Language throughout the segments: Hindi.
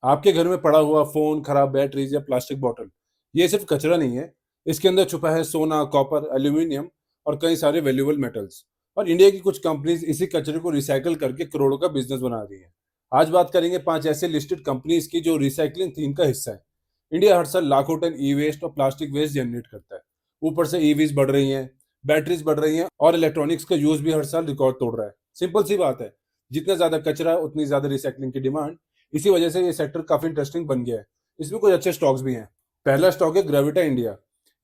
आपके घर में पड़ा हुआ फ़ोन, खराब बैटरीज़ या प्लास्टिक बॉटल, ये सिर्फ़ कचरा नहीं है, इसके अंदर छुपा है सोना, कॉपर, एल्यूमीनियम और कई सारे वैल्यूएबल मेटल्स। और इंडिया की कुछ कंपनीज़ इसी कचरे को रिसाइकिल करके करोड़ों का बिज़नेस बना रही हैं। आज बात करेंगे 5 ऐसे लिस्टेड कंपनीज़ की जो रिसाइक्लिंग थीम का हिस्सा है। इंडिया हर साल लाखों टन ई-वेस्ट और प्लास्टिक वेस्ट जनरेट करता है। ऊपर से ईवीज़ बढ़ रही हैं, बैटरीज़ बढ़ रही हैं और इलेक्ट्रॉनिक्स का यूज़ भी हर साल रिकॉर्ड तोड़ रहा है। सिंपल सी बात है, जितना ज़्यादा कचरा उतनी ज़्यादा रिसाइक्लिंग की डिमांड। इसी वजह से ये सेक्टर काफी इंटरेस्टिंग बन गया है। इसमें कुछ अच्छे स्टॉक्स भी हैं। पहला स्टॉक है ग्रेविटा इंडिया।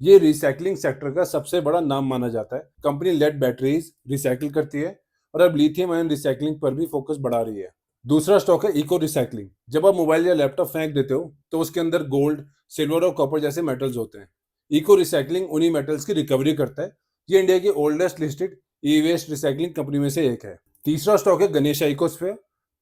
ये रिसाइकलिंग सेक्टर का सबसे बड़ा नाम माना जाता है। कंपनी लेड बैटरीज रिसाइकिल करती है और अब लिथियम आयन रिसाइकलिंग पर भी फोकस बढ़ा रही है। दूसरा स्टॉक है इको रिसाइकलिंग। जब आप मोबाइल या लैपटॉप फेंक देते हो तो उसके अंदर गोल्ड, सिल्वर और कॉपर जैसे मेटल्स होते हैं। इको रिसाइकलिंग उन्हीं मेटल्स की रिकवरी करता है। ये इंडिया की ओल्डेस्ट लिस्टेड ई वेस्ट रिसाइकलिंग कंपनी में से एक है। तीसरा स्टॉक है गणेशा इकोस्फेयर।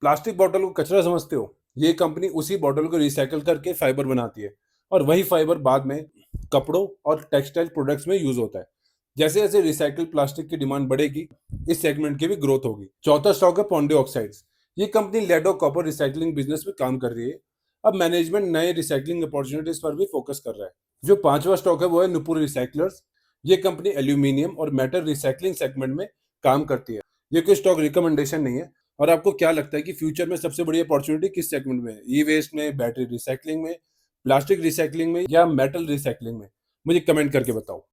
प्लास्टिक बॉटल को कचरा समझते हो? ये कंपनी उसी बॉटल को रिसाइकिल करके फाइबर बनाती है और वही फाइबर बाद में कपड़ों और टेक्सटाइल प्रोडक्ट्स में यूज होता है। जैसे जैसे रिसाइकिल प्लास्टिक की डिमांड बढ़ेगी, इस सेगमेंट की भी ग्रोथ होगी। चौथा स्टॉक है पॉन्डे ऑक्साइड्स। ये कंपनी लेड और कॉपर रिसाइकलिंग बिजनेस में काम कर रही है। अब मैनेजमेंट नए रिसाइकलिंग अपॉर्चुनिटीज पर भी फोकस कर रहा है। जो पांचवा स्टॉक है वो है नुपुर रिसाइकलर्स। ये कंपनी एल्यूमिनियम और मेटल रिसाइकलिंग सेगमेंट में काम करती है। ये कोई स्टॉक रिकमेंडेशन नहीं है। और आपको क्या लगता है कि फ्यूचर में सबसे बड़ी अपॉर्चुनिटी किस सेगमेंट में है? ई वेस्ट में, बैटरी रिसाइकलिंग में, प्लास्टिक रिसाइकलिंग में या मेटल रिसाइकलिंग में? मुझे कमेंट करके बताओ।